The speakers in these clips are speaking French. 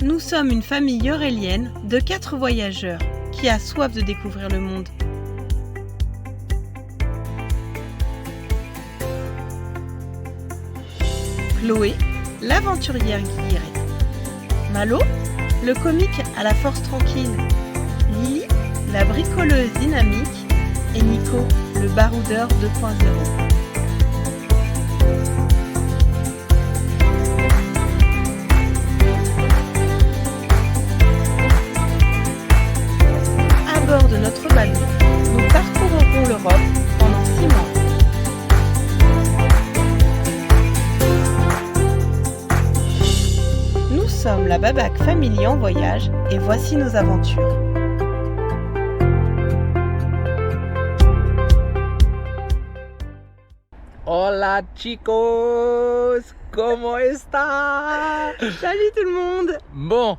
Nous sommes une famille yorélienne de 4 voyageurs qui a soif de découvrir le monde. Chloé, l'aventurière guillerette. Malo, le comique à la force tranquille. Lily, la bricoleuse dynamique. Et Nico, le baroudeur 2.0. À bord de notre ballon, nous parcourrons l'Europe pendant 6 mois. Nous sommes la Babac Family en voyage et voici nos aventures. Hola chicos, ¿cómo está? Salut tout le monde! Bon,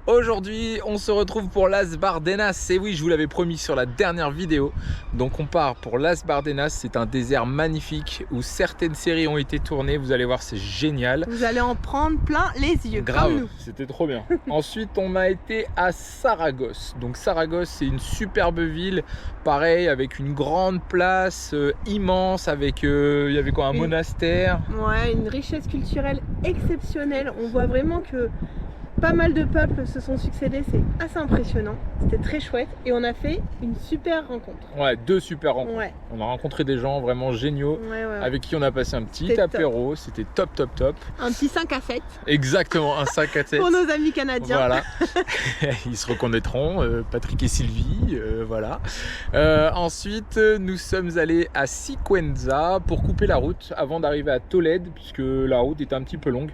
aujourd'hui on se retrouve pour Las Bardenas. Et oui, je vous l'avais promis sur la dernière vidéo. Donc on part pour Las Bardenas, c'est un désert magnifique où certaines séries ont été tournées. Vous allez voir, c'est génial. Vous allez en prendre plein les yeux, grave, comme nous. C'était trop bien. Ensuite on a été à Saragosse. Donc Saragosse, c'est une superbe ville, pareil, avec une grande place immense, avec il y avait quoi, un monastère. Ouais, une richesse culturelle exceptionnelle. On voit vraiment que pas mal de peuples se sont succédés, c'est assez impressionnant. C'était très chouette et on a fait une super rencontre. Ouais, 2 super rencontres. Ouais. On a rencontré des gens vraiment géniaux, Ouais. avec qui on a passé un petit C'était apéro. C'était top. Un petit 5 à 7 Exactement, un 5 à 7. pour nos amis canadiens. Voilà. Ils se reconnaîtront, Patrick et Sylvie, voilà. Ensuite, nous sommes allés à Sigüenza pour couper la route avant d'arriver à Tolède, puisque la route était un petit peu longue.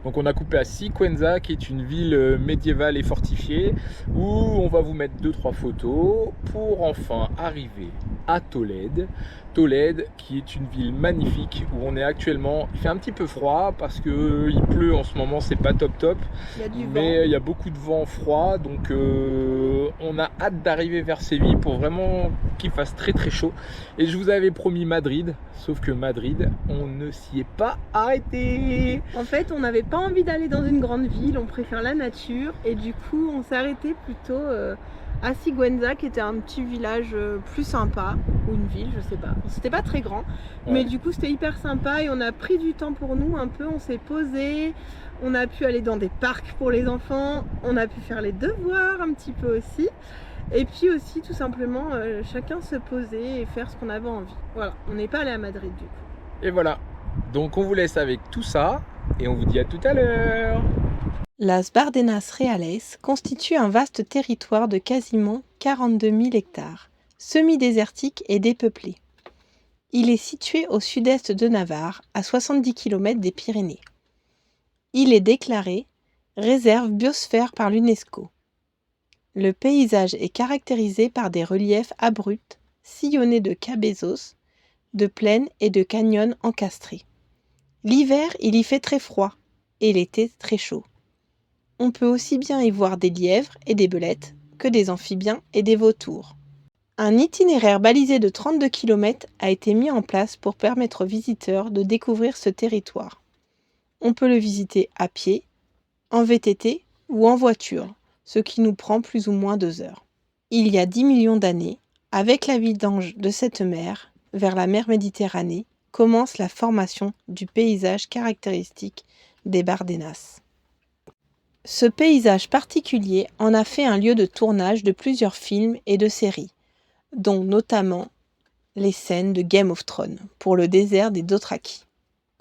Donc on a coupé à Sigüenza, qui est une ville médiévale et fortifiée, où on va vous mettre 2-3 photos pour enfin arriver à Tolède. Tolède, qui est une ville magnifique où on est actuellement. Il fait un petit peu froid parce que il pleut en ce moment, c'est pas top. Il y a du Mais vent. il y a beaucoup de vent froid, donc on a hâte d'arriver vers Séville pour vraiment qu'il fasse très chaud. Et je vous avais promis Madrid, sauf que Madrid, on ne s'y est pas arrêté. En fait, on n'avait pas envie d'aller dans une grande ville, on préfère la nature et du coup, on s'est arrêté plutôt à Sigüenza, qui était un petit village plus sympa, ou une ville, je sais pas. C'était pas très grand, mais du coup, c'était hyper sympa et on a pris du temps pour nous un peu, on s'est posé. On a pu aller dans des parcs pour les enfants, on a pu faire les devoirs un petit peu aussi. Et puis aussi, tout simplement, chacun se poser et faire ce qu'on avait envie. Voilà, on n'est pas allé à Madrid du coup. Et voilà, donc on vous laisse avec tout ça et on vous dit à tout à l'heure. Las Bardenas Reales constitue un vaste territoire de quasiment 42 000 hectares, semi-désertique et dépeuplé. Il est situé au sud-est de Navarre, à 70 km des Pyrénées. Il est déclaré réserve biosphère par l'UNESCO. Le paysage est caractérisé par des reliefs abrupts, sillonnés de cabezos, de plaines et de canyons encastrés. L'hiver, il y fait très froid et l'été très chaud. On peut aussi bien y voir des lièvres et des belettes que des amphibiens et des vautours. Un itinéraire balisé de 32 km a été mis en place pour permettre aux visiteurs de découvrir ce territoire. On peut le visiter à pied, en VTT ou en voiture, ce qui nous prend plus ou moins 2 heures. Il y a 10 millions d'années, avec la vidange de cette mer vers la mer Méditerranée, commence la formation du paysage caractéristique des Bardenas. Ce paysage particulier en a fait un lieu de tournage de plusieurs films et de séries, dont notamment les scènes de Game of Thrones pour le désert des Dothraki.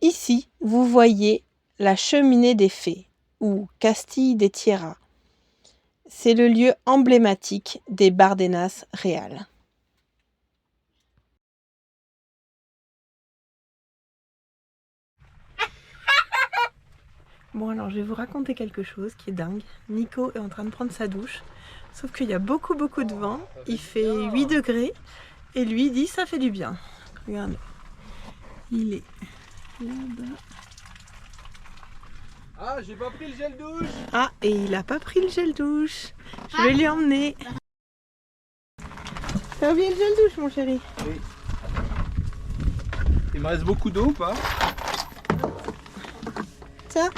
Ici, vous voyez la cheminée des fées, ou Castille des Tierras. C'est le lieu emblématique des Bardenas Reales. Bon, alors je vais vous raconter quelque chose qui est dingue. Nico est en train de prendre sa douche, sauf qu'il y a beaucoup de vent, il fait 8 degrés, et lui dit ça fait du bien. Regardez, il est là-bas. Ah, j'ai pas pris le gel douche. Ah, et il a pas pris le gel douche. Je vais lui emmener. T'as oublié le gel douche, mon chéri? Oui. Il me reste beaucoup d'eau ou pas? Ça?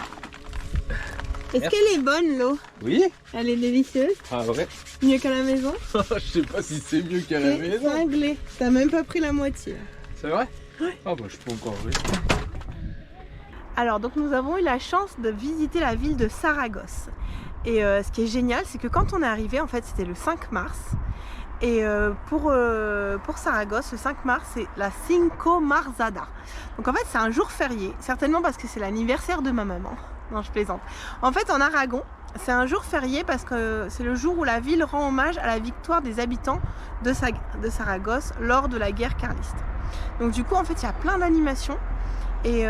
Est-ce qu'elle est bonne l'eau? Oui. Elle est délicieuse? Ah vrai? Mieux qu'à la maison? Je sais pas si c'est mieux qu'à la maison. Cinglé. T'as même pas pris la moitié. C'est vrai? Ouais. Ah bah je peux encore rire. Alors donc nous avons eu la chance de visiter la ville de Saragosse. Et ce qui est génial, c'est que quand on est arrivé, en fait c'était le 5 mars. Et pour Saragosse, le 5 mars, c'est la Cinco Marzada. Donc en fait c'est un jour férié, certainement parce que c'est l'anniversaire de ma maman. Non, je plaisante. En fait en Aragon, c'est un jour férié parce que c'est le jour où la ville rend hommage à la victoire des habitants de Saragosse lors de la guerre carliste. Donc du coup en fait il y a plein d'animations. Et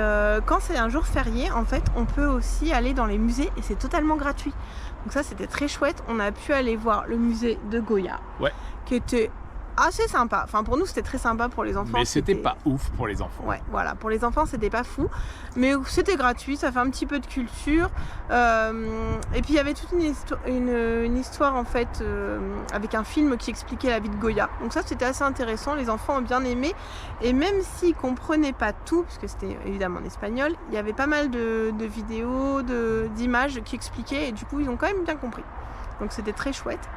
quand c'est un jour férié, en fait, on peut aussi aller dans les musées et c'est totalement gratuit. Donc ça, c'était très chouette. On a pu aller voir le musée de Goya, qui était assez sympa. Enfin, pour nous, c'était très sympa pour les enfants. Mais c'était pas ouf pour les enfants. Ouais, voilà. Pour les enfants, c'était pas fou. Mais c'était gratuit, ça fait un petit peu de culture. Et puis, il y avait toute une histoire, en fait, avec un film qui expliquait la vie de Goya. Donc ça, c'était assez intéressant. Les enfants ont bien aimé. Et même s'ils comprenaient pas tout, parce que c'était évidemment en espagnol, il y avait pas mal de vidéos, d'images qui expliquaient. Et du coup, ils ont quand même bien compris. Donc c'était très chouette.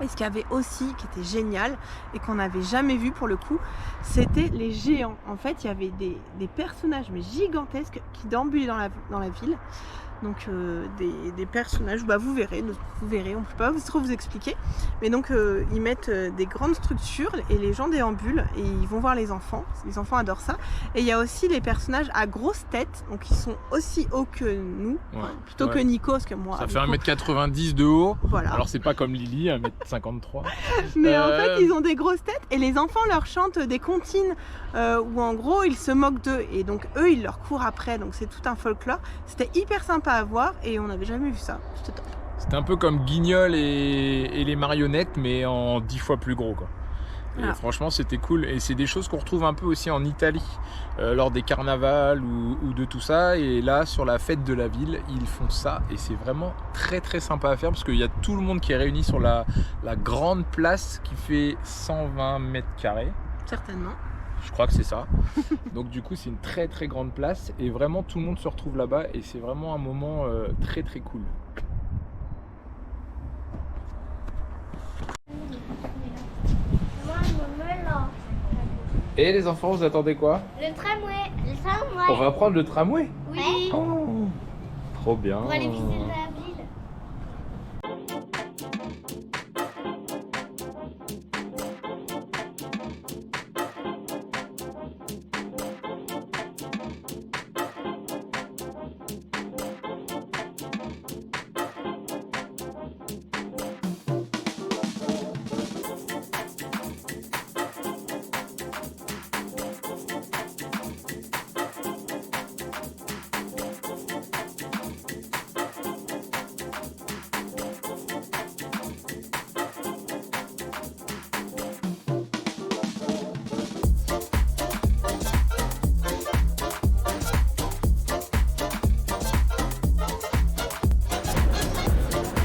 Et ce qu'il y avait aussi, qui était génial, et qu'on n'avait jamais vu pour le coup, c'était les géants. En fait, il y avait des personnages mais gigantesques qui déambulaient dans la ville. Donc des personnages, bah, vous verrez, on ne peut pas trop vous expliquer. Mais donc ils mettent des grandes structures et les gens déambulent et ils vont voir les enfants adorent ça. Et il y a aussi les personnages à grosse tête, donc ils sont aussi hauts que nous, plutôt que Nico, parce que moi... Ça fait 1m90 de haut, voilà. Alors c'est pas comme Lily, 1m53. Mais en fait ils ont des grosses têtes et les enfants leur chantent des comptines où en gros ils se moquent d'eux et donc eux ils leur courent après, donc c'est tout un folklore. C'était hyper sympa à voir et on n'avait jamais vu ça, c'était top. C'était un peu comme Guignol et les marionnettes mais en 10 fois plus gros quoi. Et franchement c'était cool et c'est des choses qu'on retrouve un peu aussi en Italie lors des carnavals ou de tout ça, et là sur la fête de la ville ils font ça et c'est vraiment très très sympa à faire parce qu'il y a tout le monde qui est réuni sur la grande place qui fait 120 mètres carrés. Certainement. Je crois que c'est ça. Donc du coup c'est une très très grande place et vraiment tout le monde se retrouve là-bas et c'est vraiment un moment très très cool. Et les enfants, vous attendez quoi? Le tramway. Le tramway. On va prendre le tramway? Oui. Oh, trop bien. On va aller visiter la ville.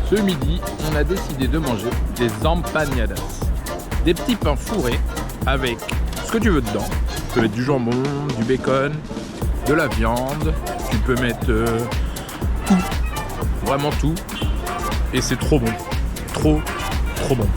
Ce midi, on a décidé de manger des empanadas. Des petits pains fourrés avec ce que tu veux dedans. Tu peux mettre du jambon, du bacon, de la viande. Tu peux mettre tout, vraiment tout. Et c'est trop bon. Trop, trop bon.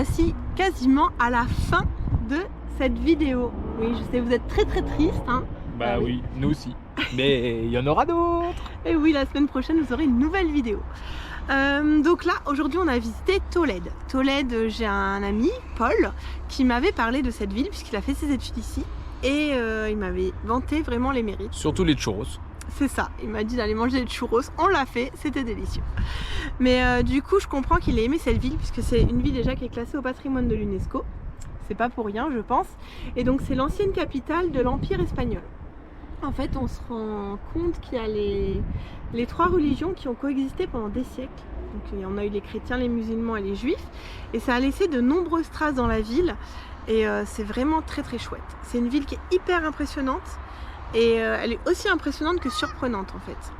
voici quasiment à la fin de cette vidéo. Oui, je sais, vous êtes très triste, hein. Bah oui, nous aussi. Mais il y en aura d'autres. Et oui, la semaine prochaine, vous aurez une nouvelle vidéo. Donc là, aujourd'hui, on a visité Tolède. Tolède, j'ai un ami, Paul, qui m'avait parlé de cette ville puisqu'il a fait ses études ici. Et il m'avait vanté vraiment les mérites. Surtout les churros. C'est ça, il m'a dit d'aller manger des churros, on l'a fait, c'était délicieux. Mais du coup, je comprends qu'il ait aimé cette ville puisque c'est une ville déjà qui est classée au patrimoine de l'UNESCO. C'est pas pour rien, je pense. Et donc, c'est l'ancienne capitale de l'Empire espagnol. En fait, on se rend compte qu'il y a les trois religions qui ont coexisté pendant des siècles. Donc, on a eu les chrétiens, les musulmans et les juifs. Et ça a laissé de nombreuses traces dans la ville. Et c'est vraiment très chouette. C'est une ville qui est hyper impressionnante. Et elle est aussi impressionnante que surprenante en fait.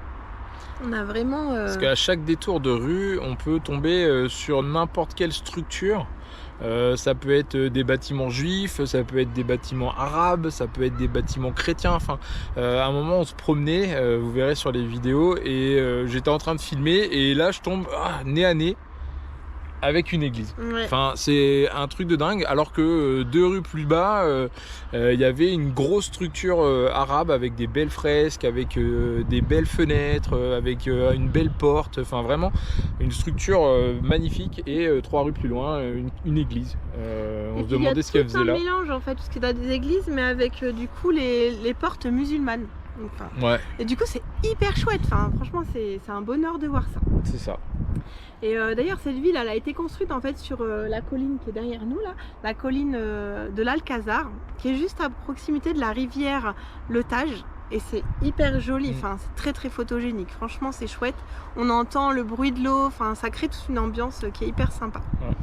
On a vraiment... Parce qu'à chaque détour de rue, on peut tomber sur n'importe quelle structure. Ça peut être des bâtiments juifs, ça peut être des bâtiments arabes, ça peut être des bâtiments chrétiens. Enfin, à un moment, on se promenait, vous verrez sur les vidéos, et j'étais en train de filmer, et là, je tombe nez à nez avec une église. Ouais. Enfin, c'est un truc de dingue, alors que 2 rues plus bas, il y avait une grosse structure arabe avec des belles fresques, avec des belles fenêtres, avec une belle porte, enfin vraiment une structure magnifique, et 3 rues plus loin, une église. On se demandait ce qu'elle faisait là. Il y a tout un mélange en fait, parce qu'il y a des églises, mais avec du coup les portes musulmanes. Enfin, ouais. Et du coup, c'est hyper chouette. Enfin, franchement, c'est un bonheur de voir ça. C'est ça. Et d'ailleurs, cette ville, elle a été construite en fait sur la colline qui est derrière nous là, la colline de l'Alcazar, qui est juste à proximité de la rivière Le Tage. Et c'est hyper joli, enfin, c'est très photogénique. Franchement, c'est chouette. On entend le bruit de l'eau, enfin, ça crée toute une ambiance qui est hyper sympa. Ouais.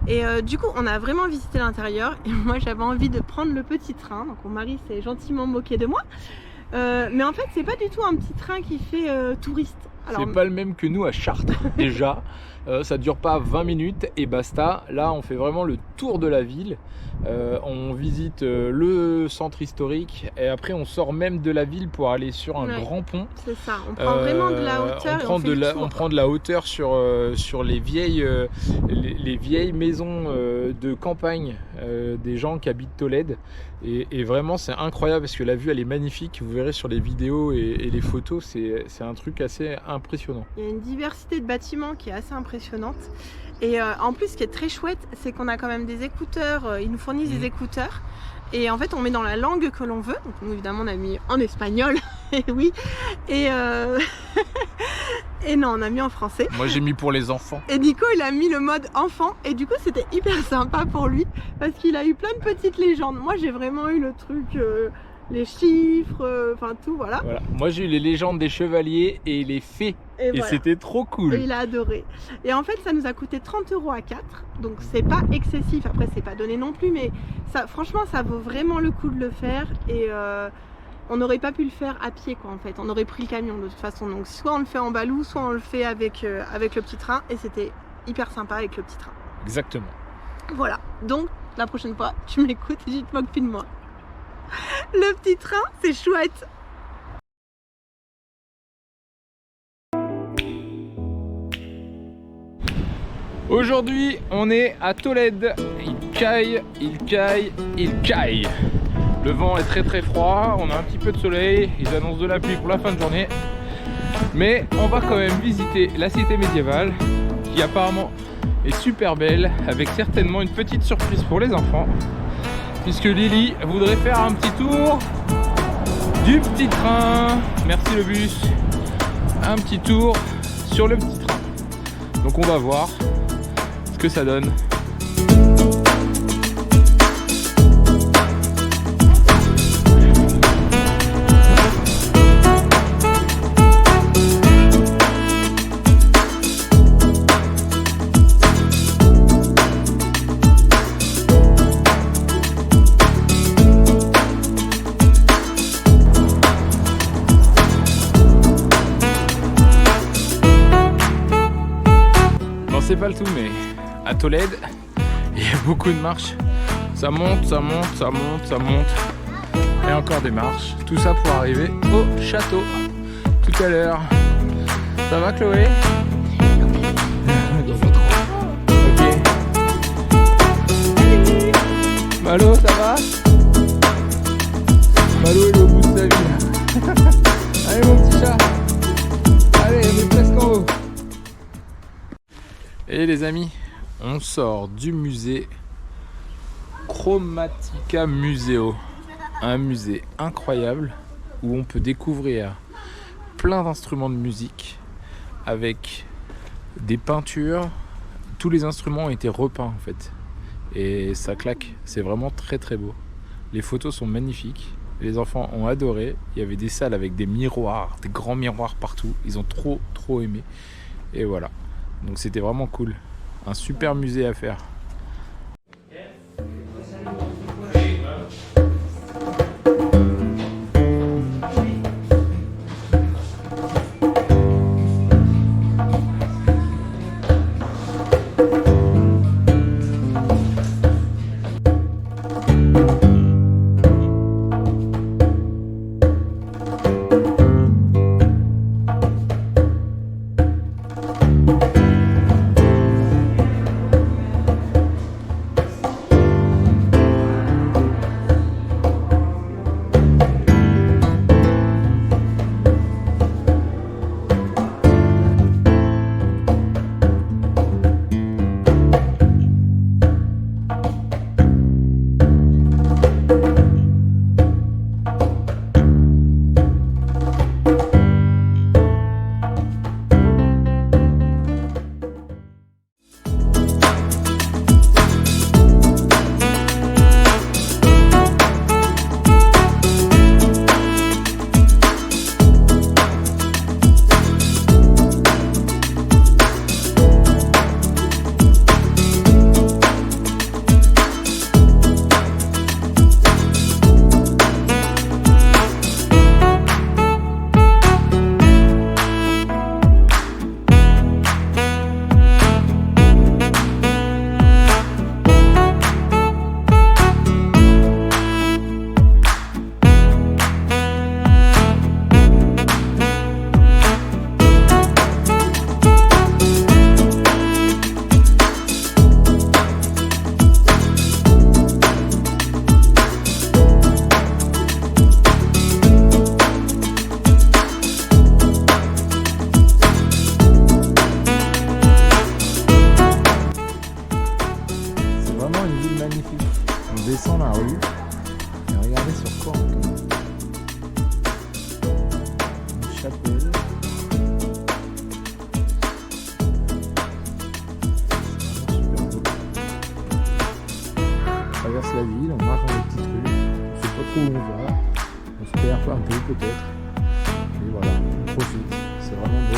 Et du coup, on a vraiment visité l'intérieur. Et moi, j'avais envie de prendre le petit train. Donc, mon mari s'est gentiment moqué de moi. Mais en fait, c'est pas du tout un petit train qui fait touriste. C'est pas le même que nous à Chartres déjà. Ça dure pas 20 minutes et basta. Là, on fait vraiment le tour de la ville. On visite le centre historique et après on sort même de la ville pour aller sur un grand pont. C'est ça, on prend vraiment de la hauteur. On prend de la hauteur sur les vieilles maisons de campagne des gens qui habitent Tolède. Et vraiment c'est incroyable parce que la vue elle est magnifique. Vous verrez sur les vidéos et les photos, c'est un truc assez impressionnant. Il y a une diversité de bâtiments qui est assez impressionnante. Et en plus, ce qui est très chouette, c'est qu'on a quand même des écouteurs, ils nous fournissent des écouteurs. Et en fait, on met dans la langue que l'on veut. Donc nous, évidemment, on a mis en espagnol, et oui. Et non, on a mis en français. Moi, j'ai mis pour les enfants. Et Nico, il a mis le mode enfant. Et du coup, c'était hyper sympa pour lui. Parce qu'il a eu plein de petites légendes. Moi, j'ai vraiment eu le truc... les chiffres, enfin tout, voilà. Moi j'ai eu les légendes des chevaliers et les fées et voilà. C'était trop cool. Et il a adoré. Et en fait ça nous a coûté 30 € à 4, donc c'est pas excessif, après c'est pas donné non plus, mais ça, franchement ça vaut vraiment le coup de le faire. Et on n'aurait pas pu le faire à pied quoi en fait, on aurait pris le camion de toute façon, donc soit on le fait en balou, soit on le fait avec le petit train, et c'était hyper sympa avec le petit train. Exactement. Voilà, donc la prochaine fois tu m'écoutes et tu te moques plus de moi. Le petit train, c'est chouette. Aujourd'hui, on est à Tolède. Il caille. Le vent est très froid, on a un petit peu de soleil, ils annoncent de la pluie pour la fin de journée. Mais on va quand même visiter la cité médiévale, qui apparemment est super belle, avec certainement une petite surprise pour les enfants. Puisque Lily voudrait faire un petit tour du petit train. Merci le bus. Un petit tour sur le petit train. Donc on va voir ce que ça donne. C'est pas le tout, mais à Tolède il y a beaucoup de marches, ça monte et encore des marches, tout ça pour arriver au château tout à l'heure. Ça va Chloé? Ok. Malo, ça va? Malo, il est au bout de sa vie. Allez mon petit chat. Allez, on est presque en haut. Et les amis, on sort du musée Chromatica Museo. Un musée incroyable où on peut découvrir plein d'instruments de musique avec des peintures. Tous les instruments ont été repeints en fait. Et ça claque, c'est vraiment très très beau. Les photos sont magnifiques. Les enfants ont adoré. Il y avait des salles avec des miroirs, des grands miroirs partout. Ils ont trop aimé. Et voilà. Donc c'était vraiment cool. Un super musée à faire. On descend la rue et regardez sur quoi on tombe. Une chapelle. C'est vraiment super beau. On traverse la ville, on marche dans des petites rues. On sait pas trop où on va. On se perd un peu peut-être. Et voilà, on profite. C'est vraiment beau.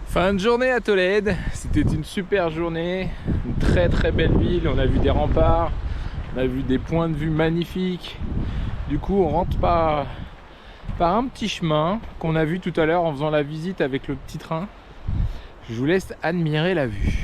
Fin de journée à Tolède, c'était une super journée, une très belle ville, on a vu des remparts, on a vu des points de vue magnifiques. Du coup on rentre par un petit chemin qu'on a vu tout à l'heure en faisant la visite avec le petit train. Je vous laisse admirer la vue.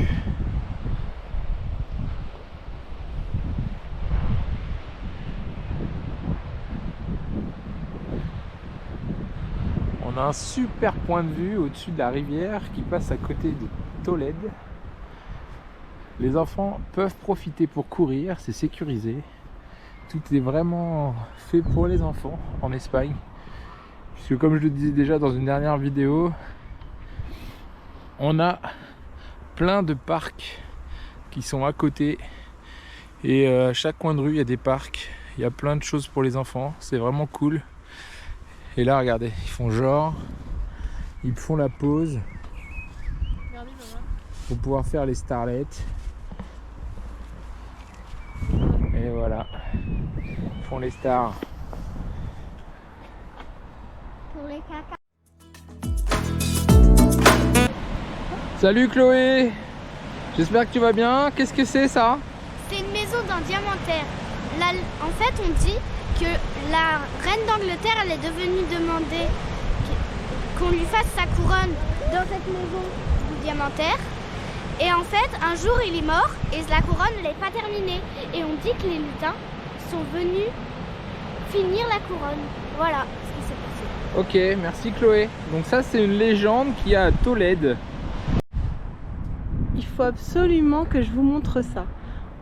On a un super point de vue au-dessus de la rivière qui passe à côté de Tolède. Les enfants peuvent profiter pour courir, c'est sécurisé. Tout est vraiment fait pour les enfants en Espagne. Puisque comme je le disais déjà dans une dernière vidéo, on a plein de parcs qui sont à côté. Et à chaque coin de rue, il y a des parcs. Il y a plein de choses pour les enfants, c'est vraiment cool. Et là, regardez, ils font genre, ils font la pause pour pouvoir faire les starlets. Et voilà, ils font les stars. Pour les caca. Salut Chloé, j'espère que tu vas bien. Qu'est-ce que c'est ça? C'est une maison d'un diamantaire. En fait, on dit que la reine d'Angleterre, elle est devenue demander qu'on lui fasse sa couronne dans cette maison du diamantaire. Et en fait, un jour, il est mort et la couronne n'est pas terminée. Et on dit que les lutins sont venus finir la couronne. Voilà ce qui s'est passé. Ok, merci Chloé. Donc ça, c'est une légende qu'il y a à Tolède. Il faut absolument que je vous montre ça.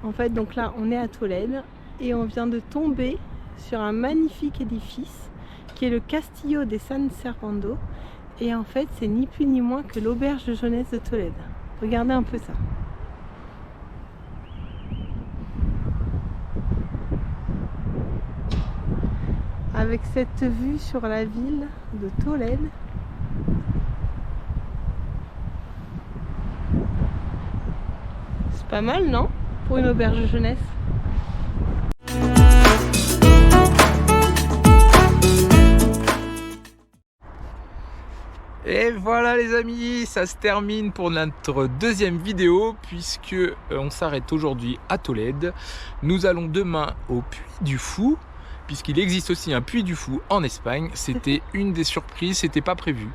En fait, donc là, on est à Tolède et on vient de tomber sur un magnifique édifice qui est le Castillo de San Servando. Et en fait, c'est ni plus ni moins que l'auberge de jeunesse de Tolède. Regardez un peu ça. Avec cette vue sur la ville de Tolède. C'est pas mal, non? Pour une auberge de jeunesse. Et voilà les amis, ça se termine pour notre deuxième vidéo puisque on s'arrête aujourd'hui à Tolède. Nous allons demain au Puy du Fou puisqu'il existe aussi un Puy du Fou en Espagne. C'était une des surprises, c'était pas prévu.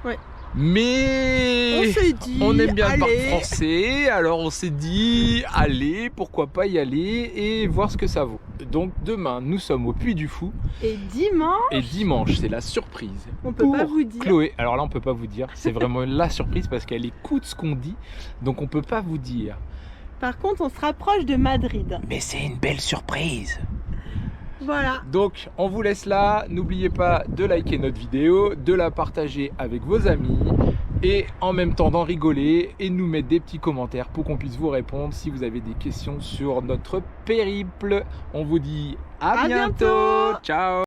Ouais. Mais on s'est dit, on aime bien le parc allez. français, alors on s'est dit allez, pourquoi pas y aller et voir ce que ça vaut. Donc demain nous sommes au Puy du Fou. Et dimanche, C'est la surprise. on peut pour pas vous dire. Chloé, alors là on peut pas vous dire, c'est vraiment la surprise parce qu'elle écoute ce qu'on dit, donc on peut pas vous dire. Par contre, on se rapproche de Madrid. Mais c'est une belle surprise. Voilà. Donc on vous laisse là, n'oubliez pas de liker notre vidéo, de la partager avec vos amis et en même temps d'en rigoler et nous mettre des petits commentaires pour qu'on puisse vous répondre si vous avez des questions sur notre périple. On vous dit à bientôt. bientôt. Ciao.